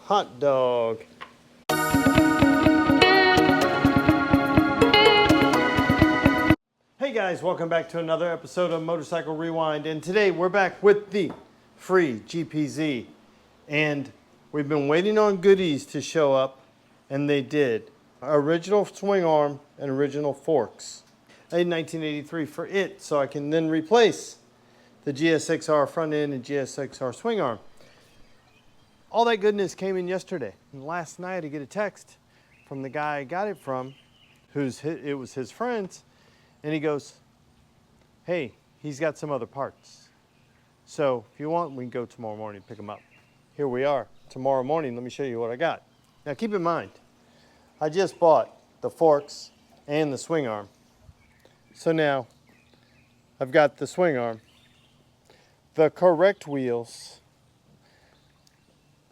hot dog. Hey guys, welcome back to another episode of Motorcycle Rewind, and today we're back with the free GPZ, and we've been waiting on goodies to show up, and they did. Original swing arm and original forks. I had 1983 for it, so I can then replace the GSXR front end and GSXR swing arm. All that goodness came in yesterday, and last night I get a text from the guy I got it from, it was his friends. And he goes, hey, he's got some other parts. So if you want, we can go tomorrow morning and pick them up. Here we are, tomorrow morning. Let me show you what I got. Now keep in mind, I just bought the forks and the swing arm. So now I've got the swing arm, the correct wheels,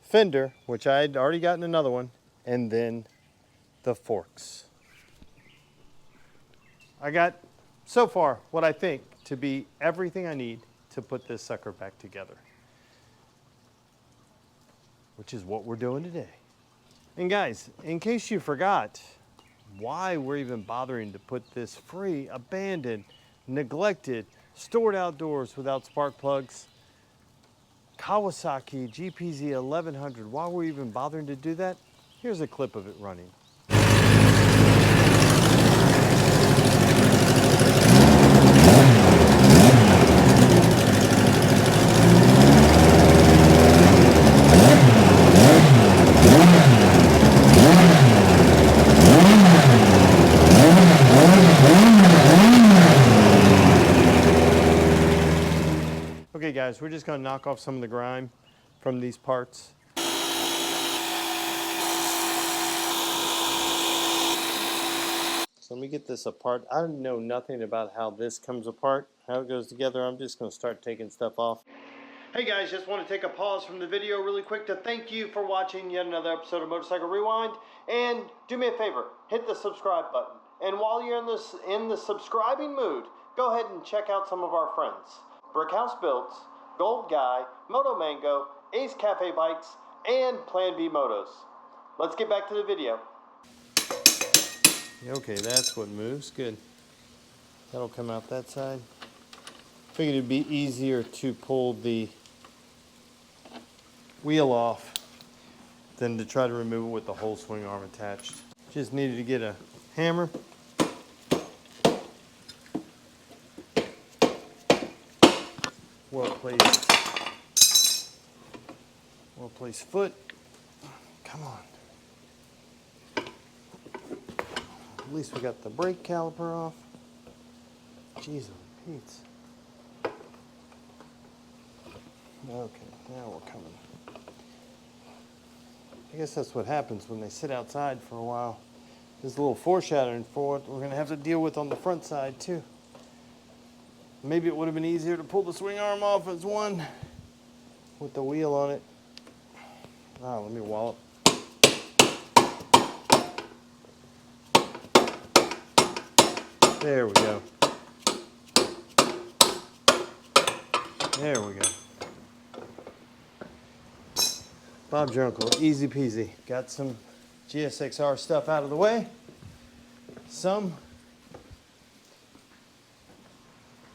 fender, which I had already gotten another one, and then the forks. I got, so far, what I think to be everything I need to put this sucker back together, which is what we're doing today. And guys, in case you forgot why we're even bothering to put this free, abandoned, neglected, stored outdoors without spark plugs, Kawasaki GPZ1100, why we're even bothering to do that, here's a clip of it running. Okay guys, we're just going to knock off some of the grime from these parts. So let me get this apart. I know nothing about how this comes apart, how it goes together. I'm just going to start taking stuff off. Hey guys, just want to take a pause from the video really quick to thank you for watching yet another episode of Motorcycle Rewind. And do me a favor, hit the subscribe button. And while you're in the subscribing mood, go ahead and check out some of our friends. Brickhouse Builds, Gold Guy, Moto Mango, Ace Cafe Bikes, and Plan B Motos. Let's get back to the video. Okay, that's what moves. Good. That'll come out that side. Figured it'd be easier to pull the wheel off than to try to remove it with the whole swing arm attached. Just needed to get a hammer. Well placed foot. Come on. At least we got the brake caliper off. Jeez, Pete's. Okay, now we're coming. I guess that's what happens when they sit outside for a while. There's a little foreshadowing for what we're going to have to deal with on the front side too. Maybe it would have been easier to pull the swing arm off as one with the wheel on it. Ah, let me wallop. There we go. There we go. Bob's your uncle, easy peasy. Got some GSXR stuff out of the way.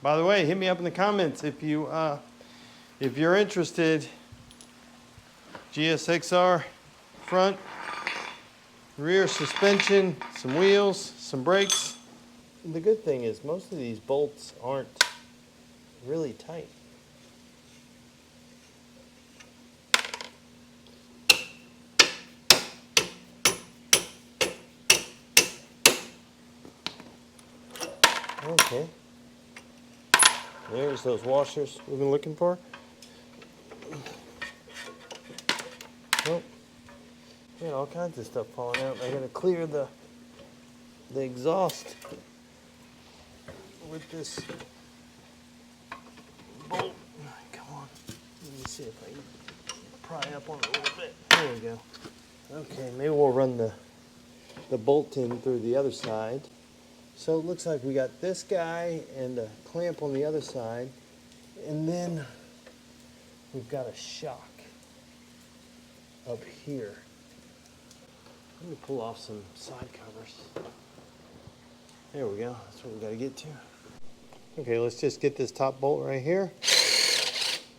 By the way, hit me up in the comments if you're interested. GSXR front, rear suspension, some wheels, some brakes. And the good thing is most of these bolts aren't really tight. Okay. There's those washers we've been looking for. Oh, yeah, all kinds of stuff falling out. I gotta clear the exhaust with this bolt. Come on, let me see if I can pry up on it a little bit. There we go. Okay, maybe we'll run the bolt in through the other side. So it looks like we got this guy and a clamp on the other side, and then we've got a shock. up here. Let me pull off some side covers. There we go. That's what we got to get to. Okay, let's just get this top bolt right here.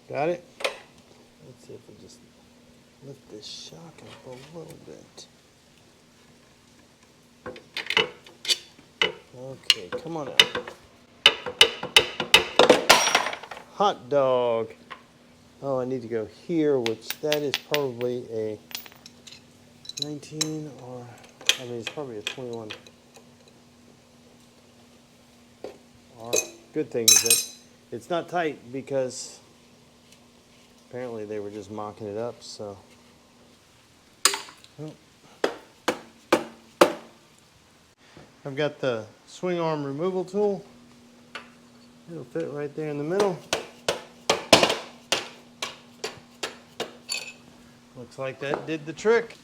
Got it. Let's see if we just lift this shock up a little bit. Okay, come on out. Hot dog. Oh, I need to go here, which that is probably a 19 or, I mean, it's probably a 21. Or, good thing is that it's not tight because apparently they were just mocking it up, so. Oh. I've got the swing arm removal tool. It'll fit right there in the middle. Looks like that did the trick.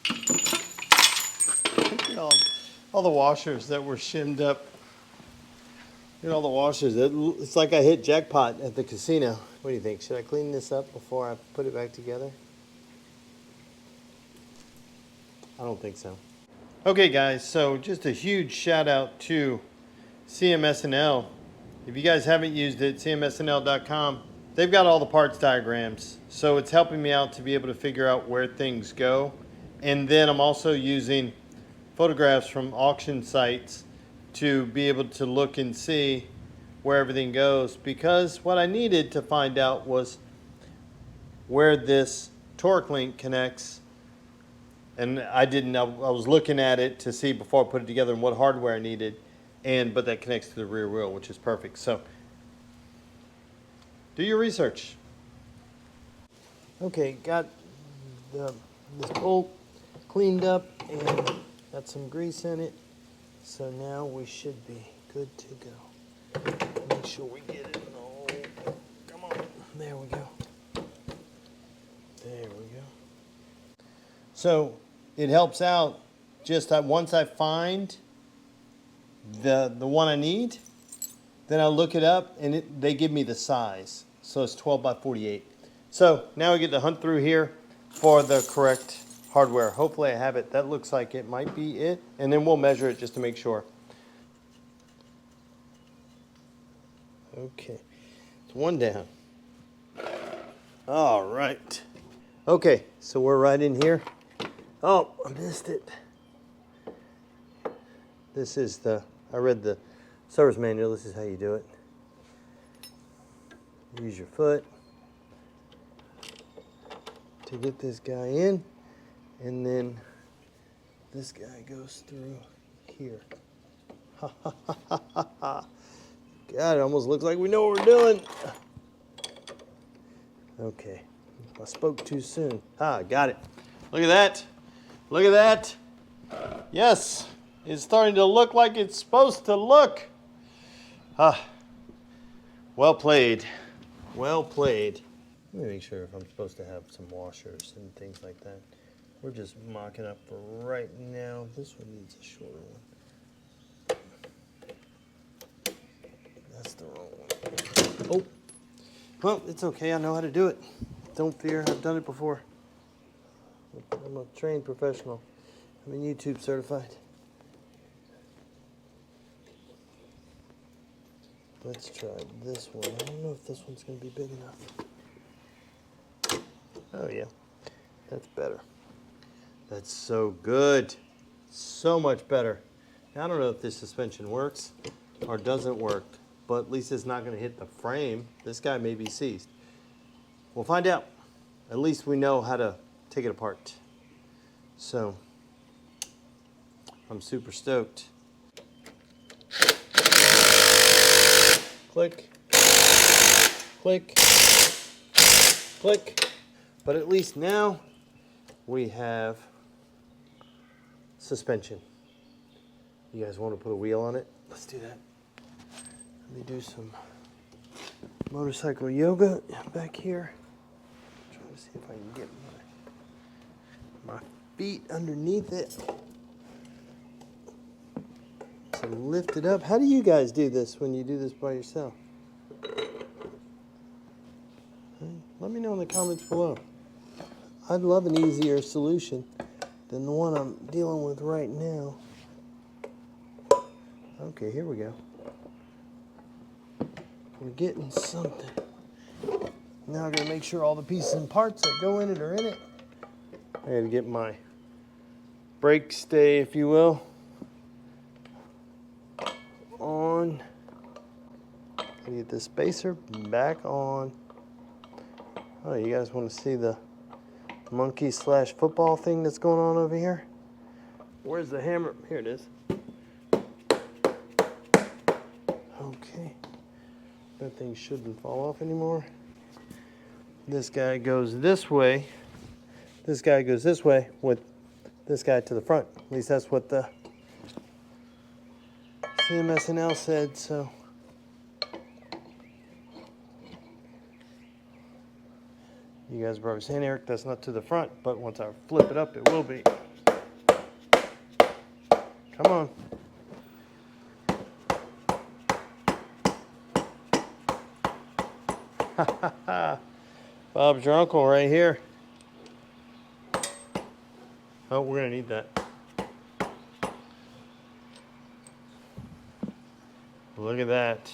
Look at all the washers that were shimmed up. Look at all the washers. It's like I hit jackpot at the casino. What do you think? Should I clean this up before I put it back together? I don't think so. Okay guys, so just a huge shout out to CMSNL. If you guys haven't used it, cmsnl.com, they've got all the parts diagrams. So it's helping me out to be able to figure out where things go. And then I'm also using photographs from auction sites to be able to look and see where everything goes, because what I needed to find out was where this torque link connects, and I was looking at it to see before I put it together and what hardware I needed, but that connects to the rear wheel, which is perfect. So do your research. Okay, got this bolt cleaned up and got some grease in it. So now we should be good to go. Make sure we get it all. Come on. There we go. There we go. So it helps out just once I find the one I need, then I look it up and they give me the size. So it's 12 by 48. So now we get to hunt through here for the correct hardware. Hopefully I have it. That looks like it might be it. And then we'll measure it just to make sure. Okay, it's one down. All right. Okay, so we're right in here. Oh, I missed it. This is I read the service manual. This is how you do it. Use your foot to get this guy in, and then this guy goes through here. Ha ha ha ha ha ha. God, it almost looks like we know what we're doing. Okay, I spoke too soon. Ah, got it. Look at that. Look at that. Yes, it's starting to look like it's supposed to look. Ah, well played. Well played. Let me make sure if I'm supposed to have some washers and things like that. We're just mocking up for right now. This one needs a shorter one. That's the wrong one. Oh, well, it's okay. I know how to do it. Don't fear. I've done it before. I'm a trained professional. I'm YouTube certified. Let's try this one. I don't know if this one's going to be big enough. Oh, yeah. That's better. That's so good. So much better. Now, I don't know if this suspension works or doesn't work, but at least it's not going to hit the frame. This guy may be seized. We'll find out. At least we know how to take it apart. So, I'm super stoked. Click, click, click. But at least now we have suspension. You guys want to put a wheel on it? Let's do that. Let me do some motorcycle yoga back here. I'm trying to see if I can get my feet underneath it. So lift it up. How do you guys do this when you do this by yourself? Let me know in the comments below. I'd love an easier solution than the one I'm dealing with right now. Okay, here we go. We're getting something. Now I gotta make sure all the pieces and parts that go in it are in it. I gotta get my brake stay, if you will, on. I get the spacer back on. Oh, you guys want to see the monkey / football thing that's going on over here? Where's the hammer? Here it is. Okay. That thing shouldn't fall off anymore. This guy goes this way. This guy goes this way with this guy to the front. At least that's what the CMSNL said, so. You guys are probably saying, Eric, that's not to the front, but once I flip it up, it will be. Come on. Bob's your uncle right here. Oh, we're gonna need that. Look at that.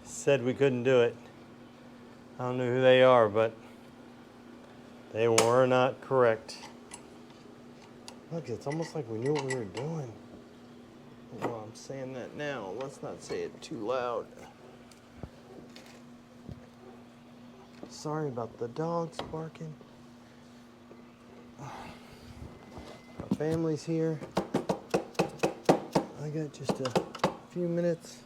Said we couldn't do it. I don't know who they are, but they were not correct. Look, it's almost like we knew what we were doing. Well, I'm saying that now. Let's not say it too loud. Sorry about the dogs barking. My family's here. I got just a few minutes.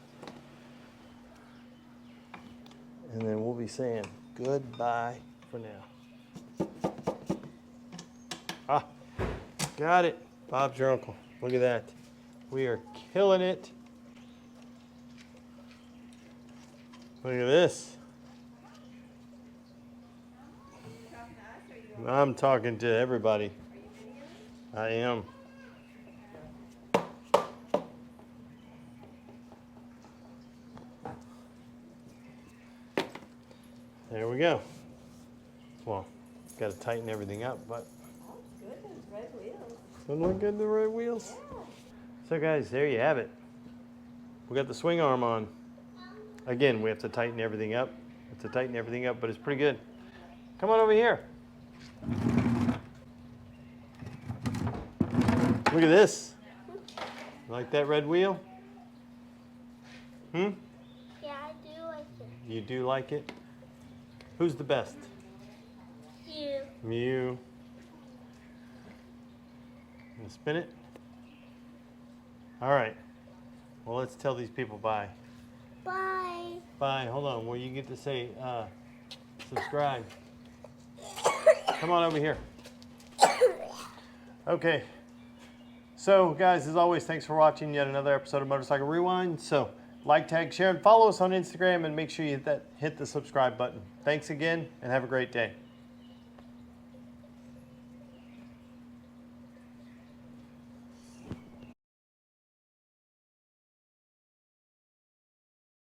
And then we'll be saying goodbye for now. Ah, got it. Bob's your uncle. Look at that. We are killing it. Look at this. I'm talking to everybody. I am. There we go. Well, got to tighten everything up, but. Oh, good, those red wheels. Doesn't look good, the red wheels? Yeah. So guys, there you have it. We got the swing arm on. Again, we have to tighten everything up. But it's pretty good. Come on over here. Look at this. Like that red wheel? Hmm? Yeah, I do like it. You do like it? Who's the best? You. You. And spin it? All right. Well, let's tell these people bye. Bye. Bye. Hold on. Well, you get to say subscribe. Come on over here. Okay. So, guys, as always, thanks for watching yet another episode of Motorcycle Rewind. So, like, tag, share, and follow us on Instagram, and make sure you hit the subscribe button. Thanks again, and have a great day.